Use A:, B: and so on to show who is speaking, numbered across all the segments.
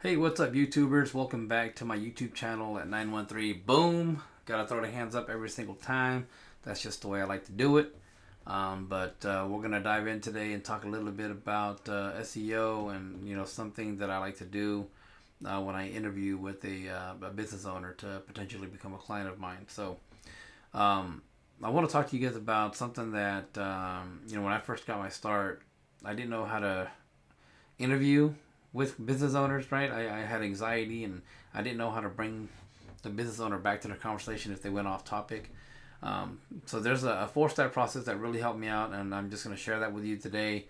A: Hey, what's up, YouTubers? Welcome back to my YouTube channel at 913. Boom! Gotta throw the hands up every single time. That's just the way I like to do it. But we're gonna dive in today and talk a little bit about SEO and something that I like to do when I interview with a business owner to potentially become a client of mine. So I want to talk to you guys about something that when I first got my start, I didn't know how to interview with business owners, right? I had anxiety and I didn't know how to bring the business owner back to the conversation if they went off topic. So there's a 4-step process that really helped me out, and I'm just going to share that with you today,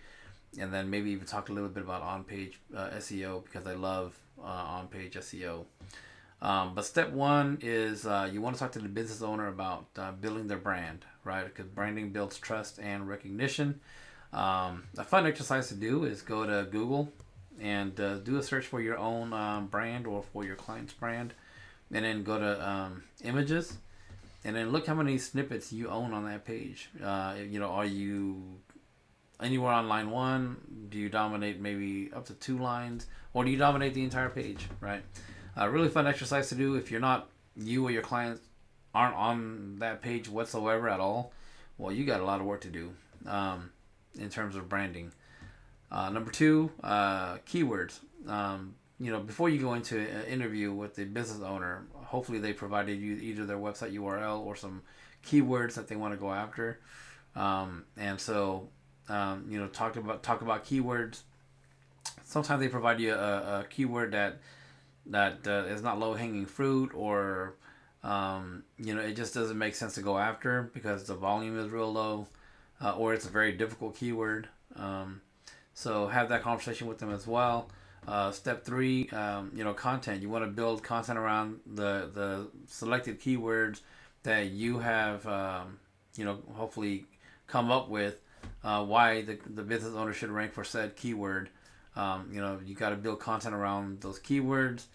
A: and then maybe even talk a little bit about on-page SEO because I love on-page SEO. But step one is you want to talk to the business owner about building their brand, right? Because branding builds trust and recognition. A fun exercise to do is go to Google and do a search for your own brand or for your client's brand, and then go to images, and then look how many snippets you own on that page. Are you anywhere on line 1? Do you dominate maybe up to 2 lines, or do you dominate the entire page, right? Really fun exercise to do. If you or your clients aren't on that page whatsoever at all, well, you got a lot of work to do in terms of branding. Number 2, keywords. Before you go into an interview with the business owner, hopefully they provided you either their website URL or some keywords that they want to go after. Talk about keywords. Sometimes they provide you a keyword that is not low hanging fruit, or it just doesn't make sense to go after because the volume is real low, or it's a very difficult keyword. So have that conversation with them as well. Step 3, content. You want to build content around the selected keywords that you have, hopefully come up with why the business owner should rank for said keyword. You got to build content around those keywords.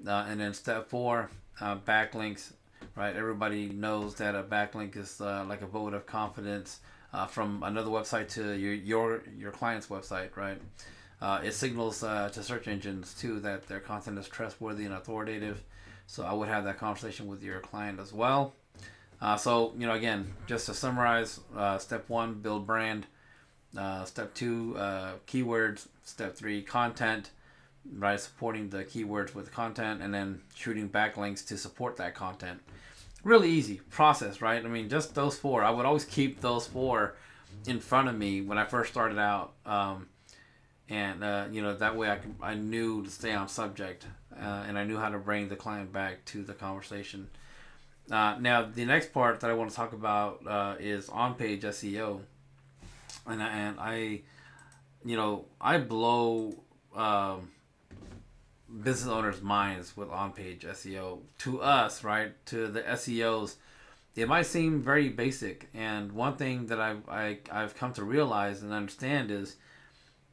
A: And then step 4, backlinks, right? Everybody knows that a backlink is like a vote of confidence from another website to your client's website, right? It signals to search engines too that their content is trustworthy and authoritative. So I would have that conversation with your client as well. Again, just to summarize, step 1, build brand. Step 2, keywords. Step 3, content, right? Supporting the keywords with content, and then shooting backlinks to support that content. Really easy process, right? I mean, just those 4. I would always keep those 4 in front of me when I first started out. That way I knew to stay on subject, and I knew how to bring the client back to the conversation. Now, the next part that I want to talk about is on-page SEO, and I blow business owners' minds with on-page SEO. To us, right, to the SEOs, it might seem very basic, and one thing that I've come to realize and understand is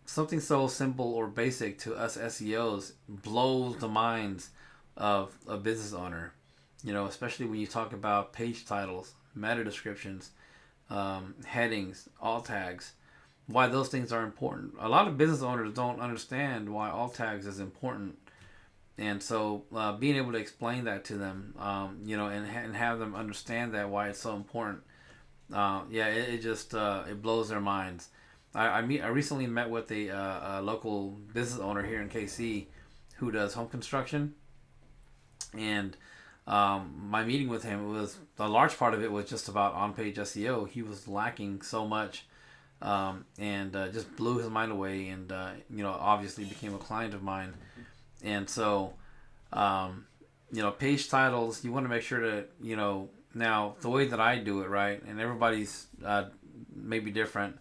A: something so simple or basic to us SEOs blows the minds of a business owner. Especially when you talk about page titles, meta descriptions, headings, alt tags, why those things are important. A lot of business owners don't understand why alt tags is important. And so being able to explain that to them, and have them understand that why it's so important, it blows their minds. I recently met with a local business owner here in KC who does home construction, and my meeting with him was a large part of it was just about on-page SEO. He was lacking so much, and just blew his mind away, and obviously became a client of mine. And so, page titles, you want to make sure to now the way that I do it, right, and everybody's maybe different.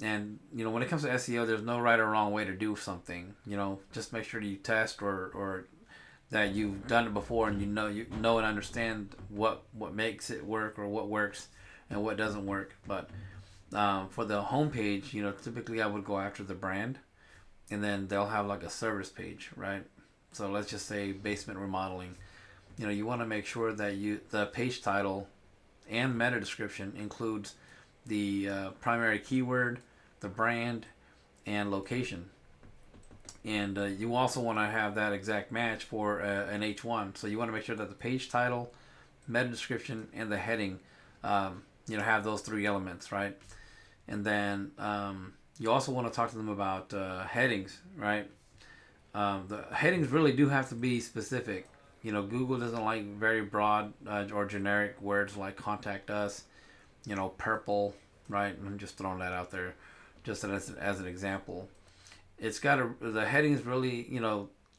A: And when it comes to SEO, there's no right or wrong way to do something. Just make sure you test or that you've done it before, and you know and understand what makes it work, or what works and what doesn't work. But for the homepage, typically I would go after the brand, and then they'll have like a service page, right? So let's just say basement remodeling. You want to make sure that the page title and meta description includes the primary keyword, the brand, and location. And you also want to have that exact match for an H1. So you want to make sure that the page title, meta description, and the heading, have those three elements, right? And then you also want to talk to them about headings, right? The headings really do have to be specific. Google doesn't like very broad or generic words like "contact us," "purple," right? I'm just throwing that out there, just as an example. The headings really,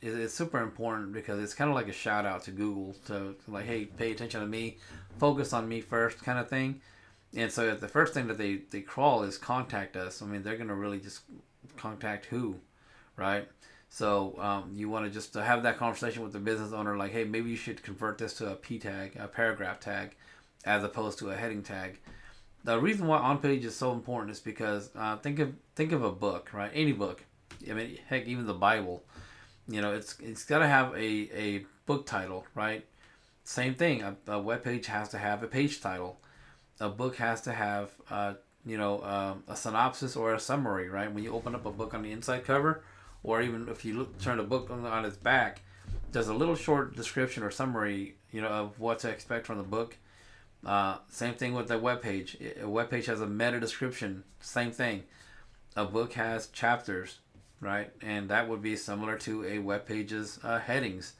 A: it's super important because it's kind of like a shout out to Google to like, hey, pay attention to me, focus on me first, kind of thing. And so if the first thing that they crawl is "contact us," I mean, they're gonna really just contact who, right? So you want to just have that conversation with the business owner, like, hey, maybe you should convert this to a P tag, a paragraph tag, as opposed to a heading tag. The reason why on page is so important is because think of a book, right? Any book. I mean, heck, even the Bible. It's got to have a book title, right? Same thing. A web page has to have a page title. A book has to have a synopsis or a summary, right? When you open up a book on the inside cover, or even if you turn the book on its back, there's a little short description or summary, of what to expect from the book. Same thing with the web page. A web page has a meta description. Same thing. A book has chapters, right? And that would be similar to a web page's headings.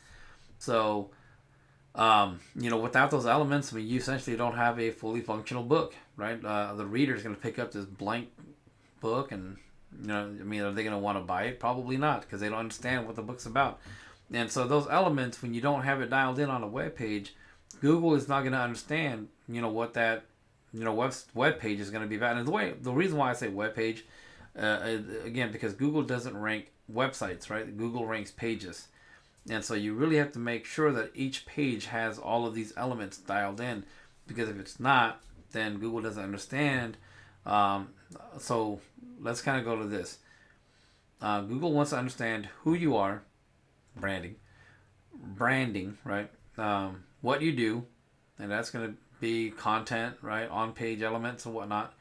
A: So, without those elements, I mean, you essentially don't have a fully functional book, right? The reader is going to pick up this blank book and, I mean, are they going to want to buy it? Probably not, because they don't understand what the book's about. And so those elements, when you don't have it dialed in on a web page, Google is not going to understand, what that, web page is going to be about. And the reason why I say web page, again, because Google doesn't rank websites, right? Google ranks pages. And so you really have to make sure that each page has all of these elements dialed in, because if it's not, then Google doesn't understand. So let's kind of go to this. Google wants to understand who you are, branding, right? What you do, and that's going to be content, right? On page elements and whatnot,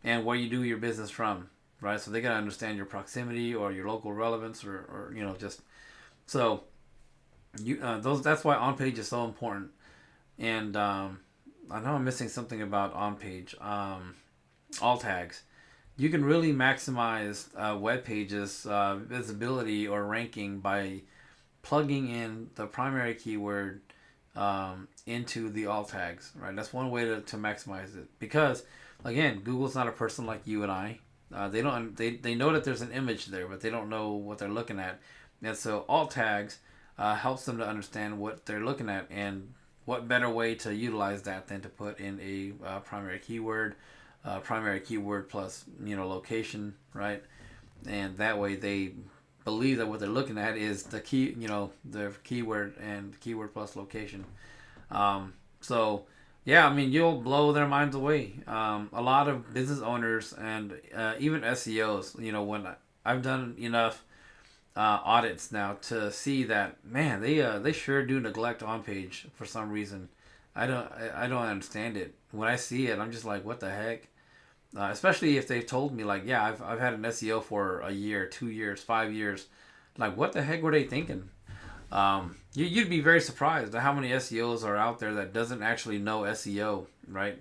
A: and where you do your business from, right? So they got to understand your proximity or your local relevance, or just so. That's why on page is so important. And I know I'm missing something about on page. Alt tags. You can really maximize web pages visibility or ranking by plugging in the primary keyword into the alt tags, right? That's one way to maximize it, because again, Google's not a person like you and I. They know that there's an image there, but they don't know what they're looking at. And so alt tags helps them to understand what they're looking at, and what better way to utilize that than to put in a primary keyword plus location, right? And that way they believe that what they're looking at is the key, the keyword and keyword plus location. So yeah, I mean, you'll blow their minds away. A lot of business owners and even SEOs, when I've done enough audits now to see that, man, they sure do neglect on page for some reason. I don't understand it. When I see it, I'm just like, what the heck? Especially if they've told me, like, yeah, I've had an SEO for a year, 2 years, 5 years. Like, what the heck were they thinking? You'd be very surprised at how many SEOs are out there that doesn't actually know SEO, right?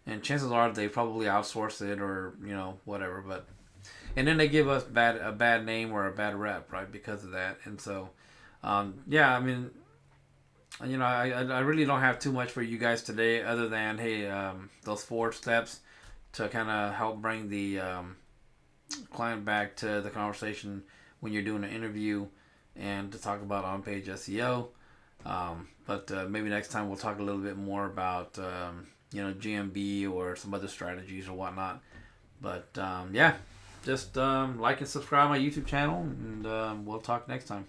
A: And chances are they probably outsource it or whatever. But and then they give us a bad name or a bad rep, right, because of that. And so, yeah, I mean, I really don't have too much for you guys today, other than, hey, those 4 steps to kind of help bring the client back to the conversation when you're doing an interview, and to talk about on-page SEO. But maybe next time we'll talk a little bit more about GMB or some other strategies or whatnot. But yeah, just like and subscribe my YouTube channel, and we'll talk next time.